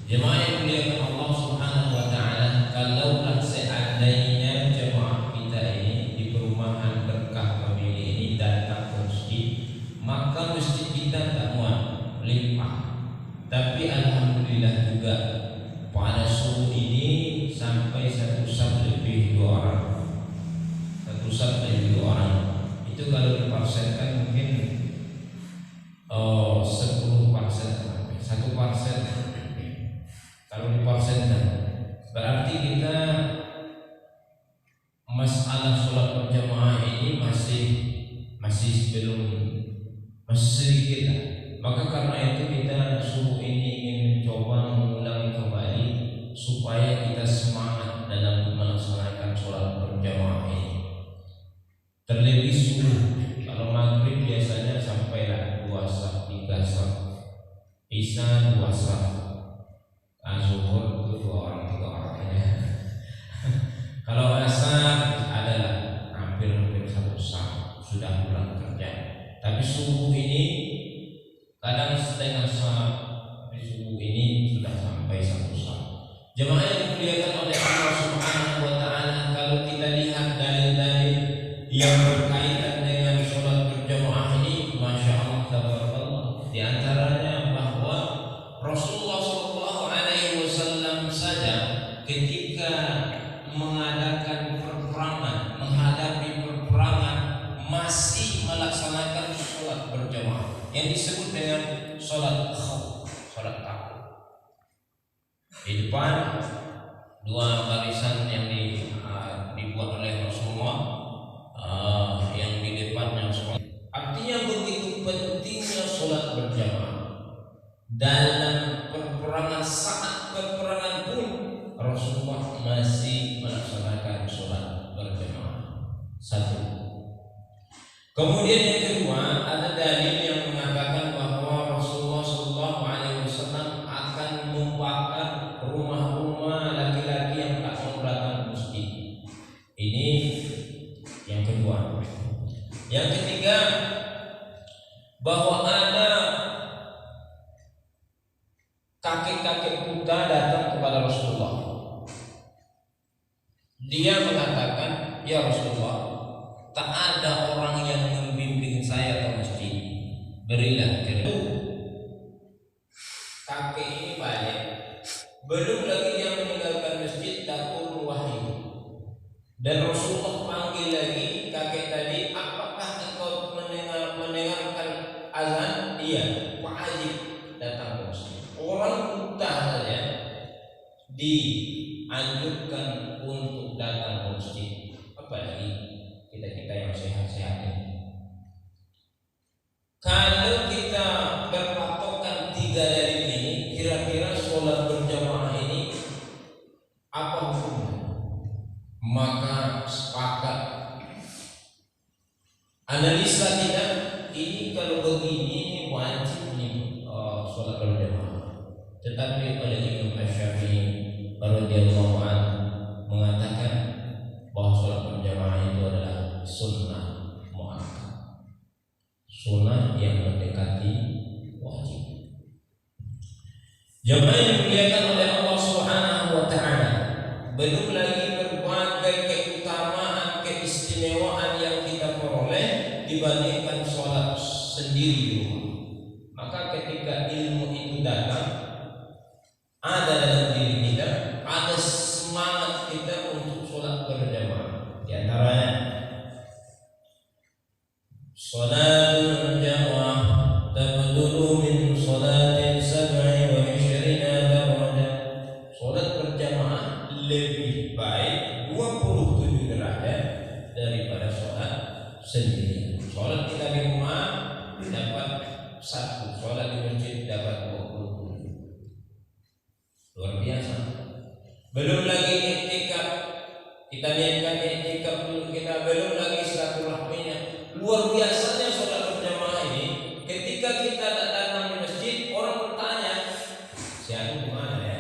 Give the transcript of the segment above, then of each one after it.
Jemaah yang dimuliakan Allah Subhanahu wa taala, kalaulah seandainya jemaah kita ini di perumahan berkah pemilik ini datang ke masjid, maka masjid kita tak muat limpah. Tapi alhamdulillah juga pada subuh ini sampai satu saf lebih 2 orang. Satu saf lebih 2 orang. Itu kalau diparselkan mungkin 10 parsel, 1 parsel. Kalau diparselkan berarti kita masalah sholat berjamaah ini masih sedikit lah. Maka karena itu kita subuh ini ingin mencoba mengulangi kembali supaya kita semangat dalam melaksanakan sholat berjamaah ini. Terlebih subuh, kalau maghrib biasanya sampailah 2 saf, 3 saf, isya 2 saf, zuhur itu 2 orang, 3 orang aja. Kalau asar adalah hampir 1 saf sudah pulang kerja. Tapi subuh ini kadang setengah saf, tapi subuh ini sudah sampai 1 saf. Jemaah yang dimuliakan oleh Allah Subhanahu wa taala, kalau kita lihat dalil-dalil yang berkaitan dengan sholat berjamaah ini, masya Allah tabarakallah. Di antaranya bahwa Rasulullah SAW saja ketika mengadakan peperangan, menghadapi peperangan, masih melaksanakan sholat berjamaah yang disebut dengan sholat khawf, sholat takut. Di depan 2 barisan yang dibuat oleh Rasulullah, yang di depannya sholat. Artinya begitu pentingnya sholat berjamaah. Dalam peperangan, saat peperangan pun Rasulullah masih melaksanakan sholat berjamaah. 1. Kemudian yang kedua, ada dalil yang mengatakan bahwa Rasulullah SAW akan membakar rumah-rumah laki-laki yang tak mau datang ke masjid. Ini yang kedua. Yang ketiga, bahwa ada kakek-kakek buta datang kepada Rasulullah. Dia mengatakan, ya Rasulullah, tak ada orang yang membimbing saya ke masjid. Berilah cerita. Kakek ini balik. Belum lagi dia meninggalkan masjid, takut wahyu. Dan Rasulullah panggil lagi kakek tadi, apakah engkau mendengarkan azan? Iya. Wajib datang ke masjid. Orang buta saja dianjurkan untuk datang ke masjid, apalagi kita yang sehat-sehat ini. Kalau kita berpatokan 3 dalil ini, kira-kira sholat berjamaah ini apa hukumnya? Maka sepakat analisa kita ini, kalau begini wajib nih sholat berjamaah. Tetapi oleh Imam Syafi'i radhiyallahu anhu mengatakan bahwa sholat berjamaah itu adalah sunnah muakkad, sunnah yang mendekati wajib. Jemaah yang dimuliakan oleh Allah Subhanahu wa taala, belum lagi berbagai keutamaan, keistimewaan yang kita peroleh dibandingkan sholat sendiri di rumah. Maka ketika ilmu itu datang, ada dalam diri kita, ada semangat kita untuk sholat berjamaah. Di antaranya sholatul jamaah tabdulu min sholatin 27 darajah. Sholat berjamaah lebih baik 27 derajat daripada sholat sendiri. Sholat kita di rumah dapat 1, sholat di masjid dapat 27. Luar biasa. Belum lagi i'tikaf, kita niatkan i'tikaf dulu, kita belum lagi silaturahminya. Luar biasanya sholat berjamaah ini. Ketika kita datang di masjid, orang bertanya, siapa di mana ya?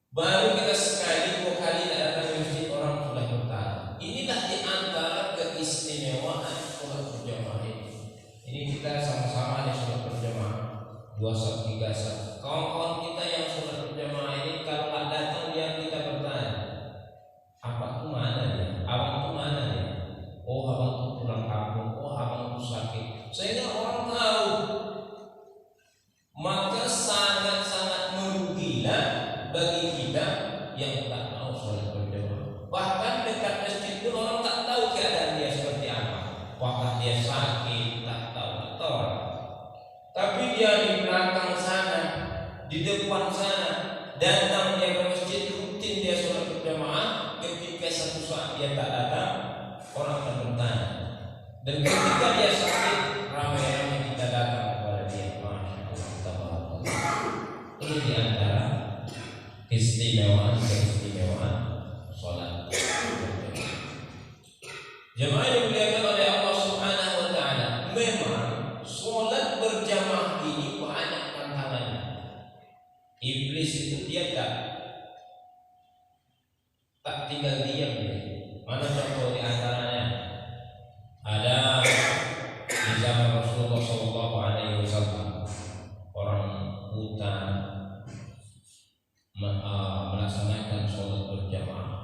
Baru kita sekali 2 kali datang di masjid, orang sudah bertanya. Inilah di antara keistimewaan sholat berjamaah ini. Ini kita sama-sama di sholat berjamaah 2 2 saf 3 saf. Kawan-kawan kita yang sholat berjamaah ini kalau nggak datang dia kita bertanya, apa tuh mana dia? Abang tuh mana dia? Oh abang tuh pulang kampung. Oh abang tuh sakit. Sehingga orang tahu. Maka sangat-sangat merugilah bagi kita yang tak mau sholat berjamaah. Bahkan dekat masjid pun orang tak tahu keadaan dia seperti apa. Apakah dia sakit, tak tahu. Tapi dia di belakang sana, di depan sana, datang dia ke masjid, rutin dia sholat berjamaah. Ketika satu saat dia tak datang, orang akan bertanya. Dan ketika dia sakit, ramai-ramai kita datang kepada dia. Masya Allah, ini di antara keistimewaan sholat berjamaah. Jemaah yang dimuliakan oleh Allah Subhanahu wa taala, memang sholat berjamaah ini banyak tantangannya. Iblis itu dia tak tinggal diam dia. Mana contoh di antaranya? Ada di zaman Rasulullah Shallallahu Alaihi Wasallam orang buta melaksanakan sholat berjamaah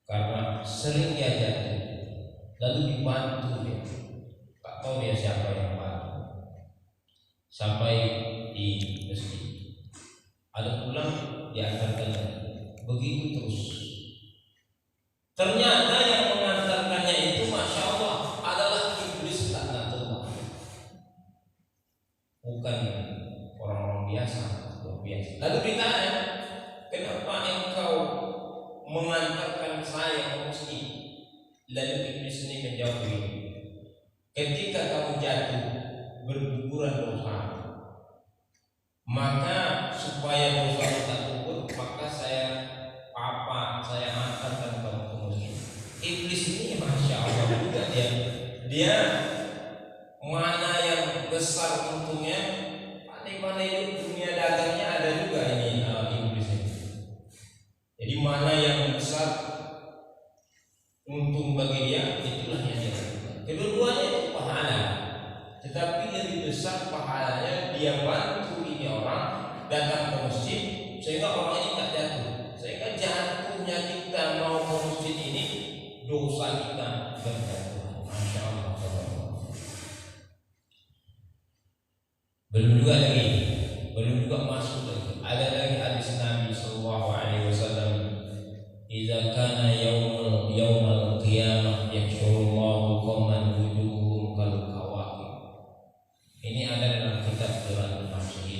karena sering dia jatuh, lalu dibantu dia, tak tahu dia siapa yang bantu, sampai di masjid. Ada pulang diantarkan, begitu terus. Ternyata yang mengantarkannya itu, masya Allah, adalah iblis laknatullah, bukan orang-orang biasa. Lalu ditanya, kenapa engkau mengantarkan saya ke masjid? Lalu iblis ini menjawab begini, ketika kamu jatuh berguguran dosa, maka supaya dosa tak gugur, maka saya antarkan kamu ke masjid. Iblis ini masya Allah juga dia mana yang besar untungnya, pandai-pandai dunia dagangnya ada juga ini iblis ini. Jadi mana yang besar untung bagi dia, itulah yang dia lakukan. Kedua-duanya itu pahala, tetapi lebih besar pahalanya dia bantu ini orang datang ke masjid sehingga orang ini tak jatuh. Sehingga jatuhnya kita mau ke masjid ini, dosa kita berjatuhan. Masya Allah. Belum juga masuk lagi. Ada lagi hadis Nabi Sallallahu Alaihi Wasallam, "Idza kana yaumul qiyamah yahsyurullahu qauman wujuhum kal kawakib." Ini ada dalam kitab Jalalain Nafsihi.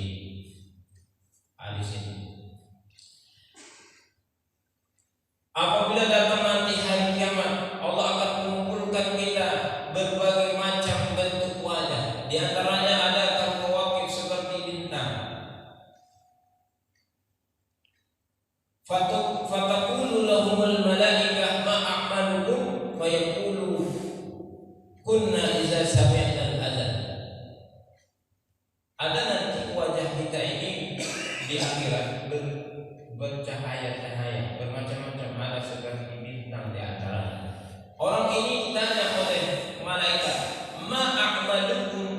Hadis ini. Apabila datang nanti hari kiamat, Allah akan mengumpulkan kita berbagai macam bentuk wajah. Di antaranya ada kawakib seperti bintang. Fataqulu lahumul malaikah ma a'malukum fayaqulu kunna idza sami'na al-adzan. Ada nanti wajah kita ini di akhirat bercahaya-cahaya bermacam-macam, ada seperti bintang di antaranya. Orang ini ditanya oleh malaikat, ma a'malukum,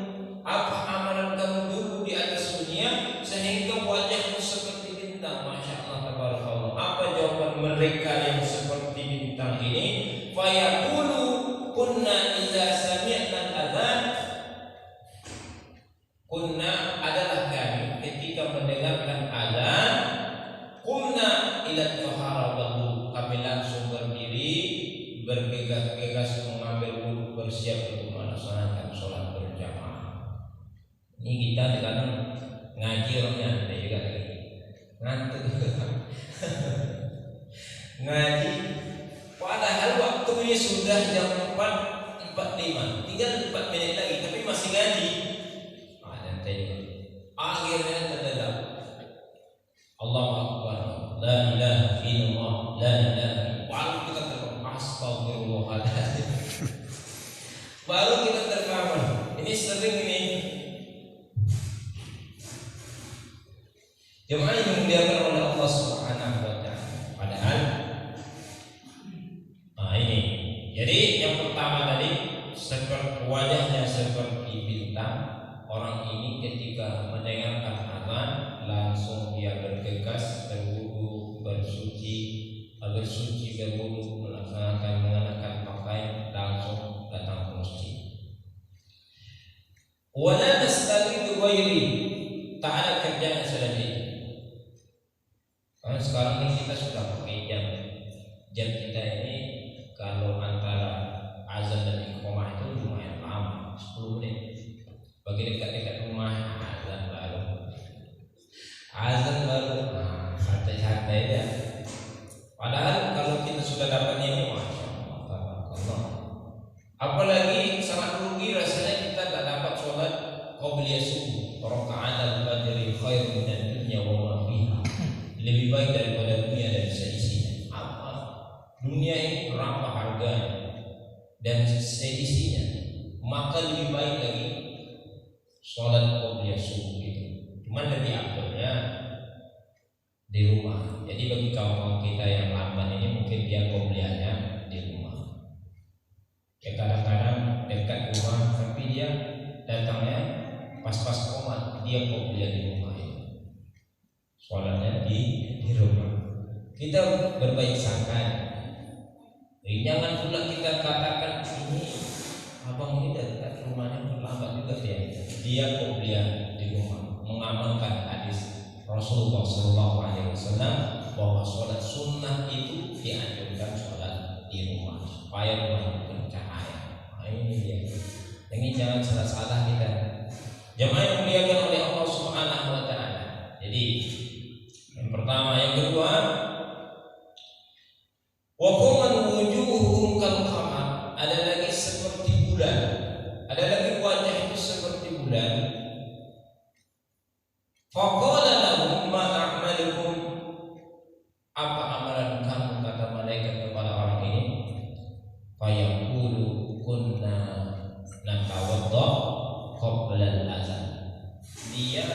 apa amalan kamu dulu di atas dunia sehingga wajahmu seperti bintang? Masya Allah, tabarakallah. Apa jawaban mereka yang seperti bintang ini? Fayaqulu kunna idza sami'na al-adzan, kunna adalah kami ketika mendengarkan azan, kunna ila tahara wudhu, kami langsung berdiri bergegas-gegas mengambil wudhu, bersiap untuk melaksanakan sholat berjamaah. Ini kita sekarang ngaji orangnya ada juga lagi ngantuk ngaji, padahal waktunya sudah jam 4.45, tinggal 4 menit lagi, tapi masih ngaji. Akhirnya terdedak, Allahu Akbar, la ilaha illallah, la ilaha illallah. Baru kita terbangun, astagfirullahaladzim. Baru kita terbangun. Ini sering ini. Jemaah yang dimuliakan oleh Allah Subhanahu wa taala. Padahal ini. Jadi yang pertama tadi seperti wajahnya seperti bintang, orang ini ketika mendengarkan azan langsung dia bergegas berwudu, bersuci berwudu, mengenakan pakaian, langsung datang ke masjid. Wala nastaghfiru ghairi, tak ada kerjaan selain itu. Karena sekarang ini kita sudah pakai jam kita ini kalau antara azan dan iqamah itu lumayan lama, 10 menit. Bagi dekat-dekat rumah azan baru santai-santai ya. Padahal kalau kita sudah dapat ini, masya Allah, apalagi sangat rugi rasanya kita tak dapat sholat qabliyah subuh, rakaat al-fajr khairun minad dunya wa ma fiha, lebih baik daripada dunia dan seisinya. Apa dunia ini berapa harganya dan seisinya, maka lebih baik lagi sholat qabliyah subuh itu. Cuman lebih afdalnya di rumah. Jadi bagi kawan-kawan kita yang lamban ini mungkin dia qabliyahnya di rumah. Ya kadang-kadang dekat rumah tapi dia datangnya pas-pas qomat, dia qabliyah di rumah itu. Sholatnya di rumah. Kita berbaik sangka. Jangan pula kita katakan ini abang ini dekat rumahnya terlambat juga dia qabliyah di rumah, mengamalkan hadis Rasulullah SAW bahwa sholat sunnah itu dianjurkan sholat di rumah supaya rumah itu bercahaya. Nah, ini dia. Ini jangan salah-salah kita. Jamaah yang dimuliakan oleh Allah Subhanahu wa taala. Jadi yang pertama, yang kedua, wa qawman wujuhuhum kal qamar, ada lagi seperti bulan. Ada lagi wajah itu seperti bulan. Faqala lahum ma a'malukum, apa amalan kamu, kata malaikat kepada orang ini. Fayaqulu kunna natawadda qabla al-azan, dia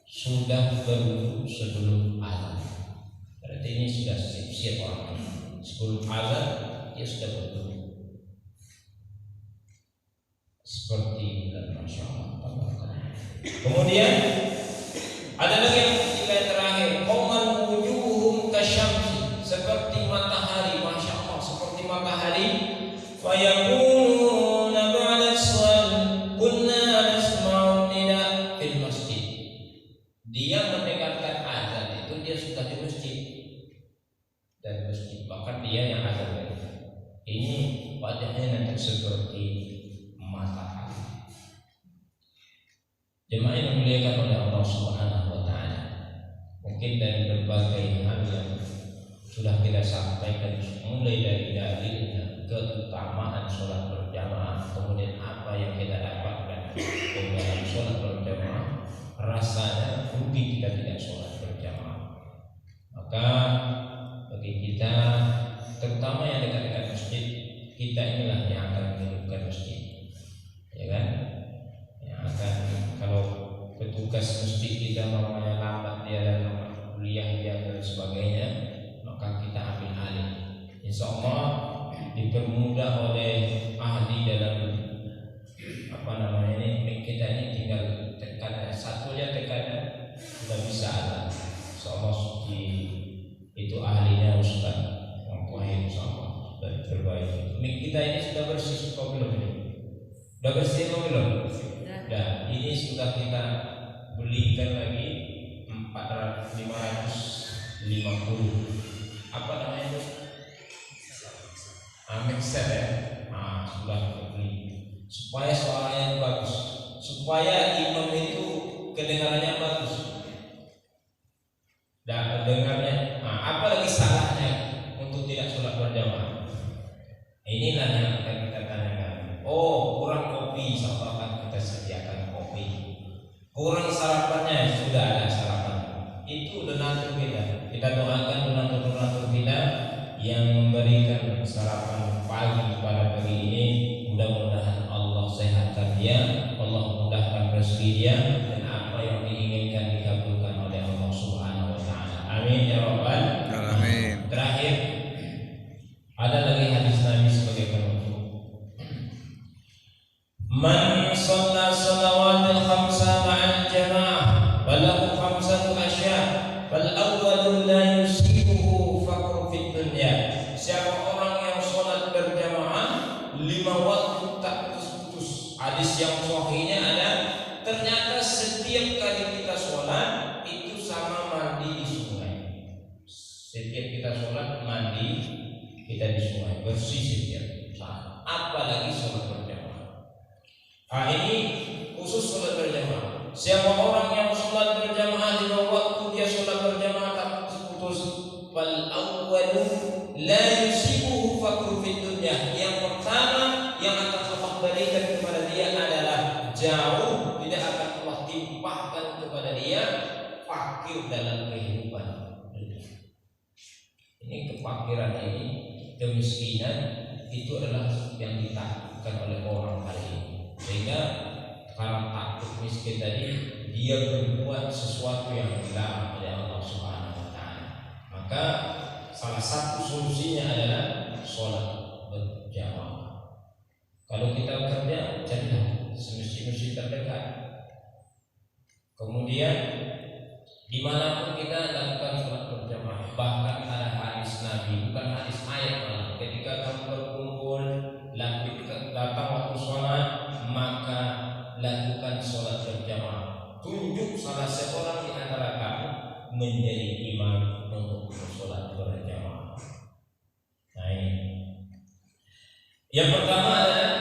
sudah berwudu sebelum azan. Berarti ini sudah siap-siap orang ini. Sebelum azan dia sudah berwudu. Seperti bulan, masya Allah. Kemudian ada lagi yang ketiga, yang terakhir, qauman wujuhum kasyamsi, seperti matahari, masya Allah, seperti matahari. Wa yaquluna ba'da as-salat kunna nasma'u nida fil masjid. Dia mendengarkan azan itu dia sudah di masjid, dan masjid bahkan dia yang azan. Ini wajahnya nanti seperti matahari. Jemaah yang dimuliakan oleh Allah Subhanahu wa taala, mungkin dari berbagai hal yang sudah kita sampaikan, mulai dari dalilnya, keutamaan sholat berjamaah, kemudian apa yang kita dapatkan dalam sholat berjamaah, rasanya rugi jika tidak sholat berjamaah. Maka bagi kita, terutama yang dekat-dekat masjid, kita inilah yang akan menghidupkan masjid, ya kan? Yang akan, kalau petugas masjid kita namanya lambat dia dalam kuliah dia dan sebagainya, maka kita ambil alih. Insya Allah dipermudah oleh ahli dalam kita ini tinggal tekan satu aja, tekannya sudah bisa ada. Insya Allah itu ahlinya Ustaz yang Wahid, insya Allah sudah terbaik. Mik kita ini sudah bersih atau belum ini? Sudah bersih atau belum? Dan ini sudah kita belikan lagi 550. Apa namanya itu? Mixer ya. Nah, sudah beli supaya suaranya bagus, supaya imam itu kedengarannya bagus dan dengarnya. Nah, apalagi salahnya untuk tidak sholat berjamaah? Inilah yang akan kita tanyakan. Oh, kurang kopi, sama akan kita sediakan kopi. Kurang sarapannya, sudah ada sarapan. Itu donatur kita. Kita doakan donatur-donatur kita yang memberikan sarapan pagi pada pagi ini. Mudah-mudahan Allah sehatkan dia, Allah mudahkan rezeki dia, dan apa yang diinginkan dikabulkan oleh Allah Subhanahu wa taala. Amin ya rabbal alamin. Terakhir, ada lagi hadis Nabi sebagai penutup. Man shalla shalawatil poinnya ada, ternyata setiap kali kita sholat itu sama mandi di sungai. Setiap kita sholat mandi kita di sungai, bersih setiap saat. Apalagi sholat berjamaah. Ini khusus sholat berjamaah. Siapa orang yang sholat berjamaah di waktu dia sholat berjamaah tak putus, wal awwalu la yusibuhu fakru fid dunya. Yang pertama yang akan Allah berikan kepada dia adalah jauh, tidak akan Allah timpahkan kepada dia fakir dalam kehidupan dunia. Ini kefakiran ini, kemiskinan itu adalah yang ditakutkan oleh orang hari ini. Sehingga karena takut miskin tadi, dia berbuat sesuatu yang dilarang oleh Allah Subhanahu wa taala. Maka salah satu solusinya adalah sholat berjamaah. Kalau kita bekerja, carilah masjid-masjid terdekat. Kemudian dimanapun kita lakukan sholat berjamaah. Bahkan ada hadis Nabi, bukan hadis ayat malah. Ketika kamu berkumpul, datang waktu sholat, maka lakukan sholat berjamaah. Tunjuk salah seorang di antara kamu menjadi imam untuk sholat berjamaah. Nah ini. Yang pertama adalah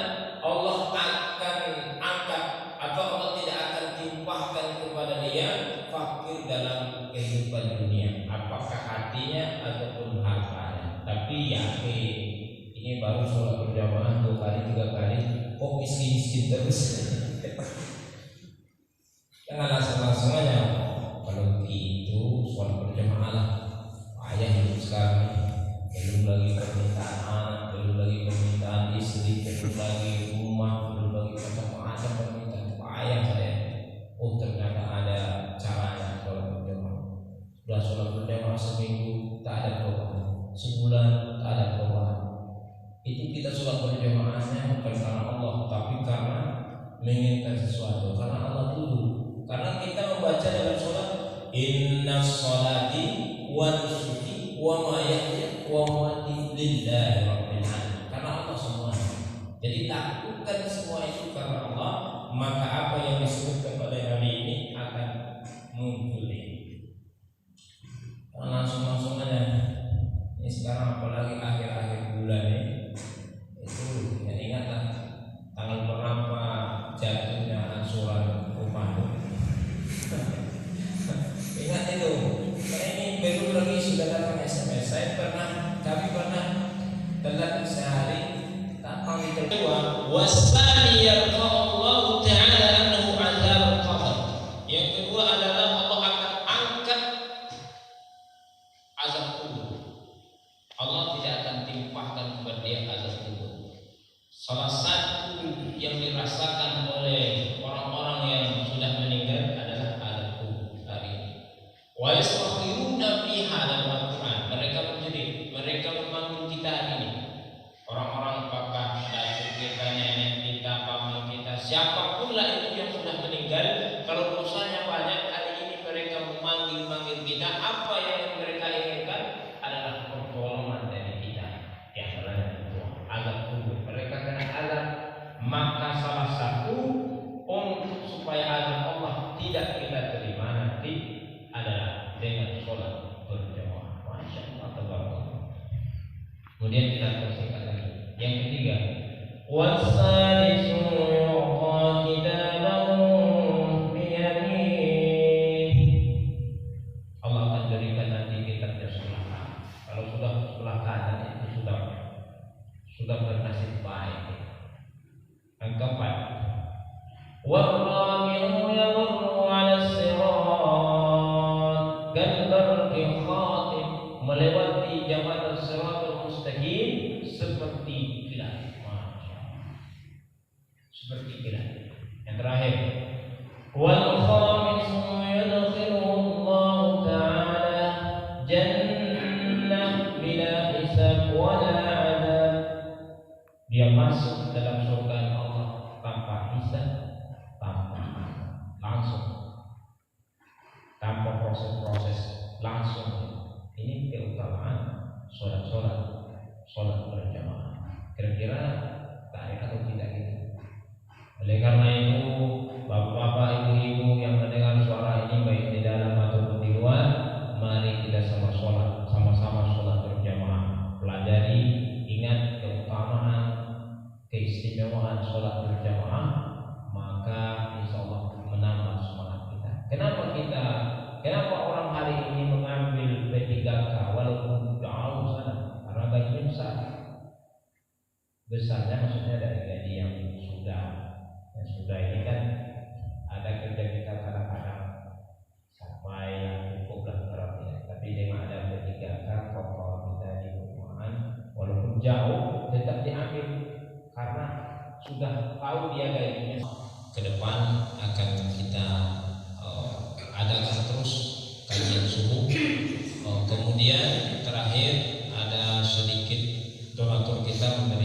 Allah akan angkat atau Allah tidak akan timpahkan kepada dia fakir dalam kehidupan dunia, apakah hatinya ataupun hartanya. Tapi yakin ini baru sholat berjamaah 2 kali 3 kali, kok miskin terus. Jangan langsung aja. Kalau itu sholat berjamaah lah. Ayah hidup sekarang belum lagi permintaan anak, belum lagi permintaan istri, belum lagi rumah, belum lagi macam-macam permintaan. Ayah saya, oh ternyata ada caranya sholat berjamaah. Sudah sholat berjamaah seminggu tak ada perubahan, sebulan tak ada perubahan. Itu kita sholat berjamaahnya bukan karena Allah, tapi karena menginginkan sesuatu, karena Allah dulu. Karena kita membaca dalam sholat, inna sholati wa nusuki wa mahyaya wa mamati lillahi rabbil alamin. Karena Allah semuanya. Jadi lakukan semua itu karena Allah, maka apa yang disebutkan pada hari ini akan muncul. Langsung aja. Ini sekarang apalagi akhir-akhir bulan ini, itu ya ingatlah tanggal berapa jatuhnya ansuran rumah. Ingat itu. Karena ini baru lagi sudah datang SMS. Kami pernah telat sehari datang di kedua. Wasani yarfa'allahu ta'ala annahu 'adzab al-qabr. Yang kedua adalah Allah akan angkat azab kubur. Allah tidak akan timpahkan kepada dia azab kubur. Salah satu yang dirasakan oleh orang-orang yang sudah meninggal adalah azab kubur hari ini. Wa yastaghfiruna fiha dalam Al-Quran. Mereka menjerit, mereka memanggil kita hari ini. Orang-orang pakar, datuk kita, nenek kita, paman kita, siapapun lah itu yang sudah meninggal, kalau dosanya banyak, hari ini mereka memanggil kita. Apa yang mereka inginkan adalah pertolongan dari kita. Yang adalah azab kubur. Mereka kena azab, maka salah satu untuk supaya azab Allah tidak kita terima nanti adalah dengan sholat berjamaah. Masya Allah, tabarakallah. Kemudian kita bersihkan lagi. Yang ketiga, wasalisu yuqa kitabahu biyaminih. Allah akan berikan nanti kitabnya sebelah kanan. Kalau sudah sebelah kanan itu sudah bernasib baik. Yang keempat, warramihu yamurru 'ala sirat kalbarqi khatib, melewati jambatan siratul mustaqim seperti kilat. Seperti kilat. Yang terakhir, wal khamisu yadkhiluhu Allah ta'ala jannah bila hisab wala 'adzab. Dia masuk dalam surga Allah tanpa hisab, tanpa langsung, tanpa proses-proses, langsung. Ini keutamaan sholat berjamaah. Kira-kira tak atau tidak gitu? Oleh karena itu, bapak-bapak, ibu-ibu yang mendengar suara ini baik di dalam ataupun di luar, mari kita sama-sama sholat berjamaah. Pelajari, ingat keutamaan, keistimewaan sholat berjamaah, maka insya Allah menambah semangat kita. Kenapa orang hari ini mengambil P3K walaupun jauh sana? Karena gajinya besar. Besarnya maksudnya dari gaji yang sudah ini kan ada kerja kita kadang-kadang sampai yang cukup lah berarti. Tapi dengan ada P3K pokok kita di perumahan walaupun jauh tetap diambil karena sudah tahu dia gajinya. Ke depan akan kita adakan terus kajian subuh. Kemudian terakhir ada sedikit donatur kita memberi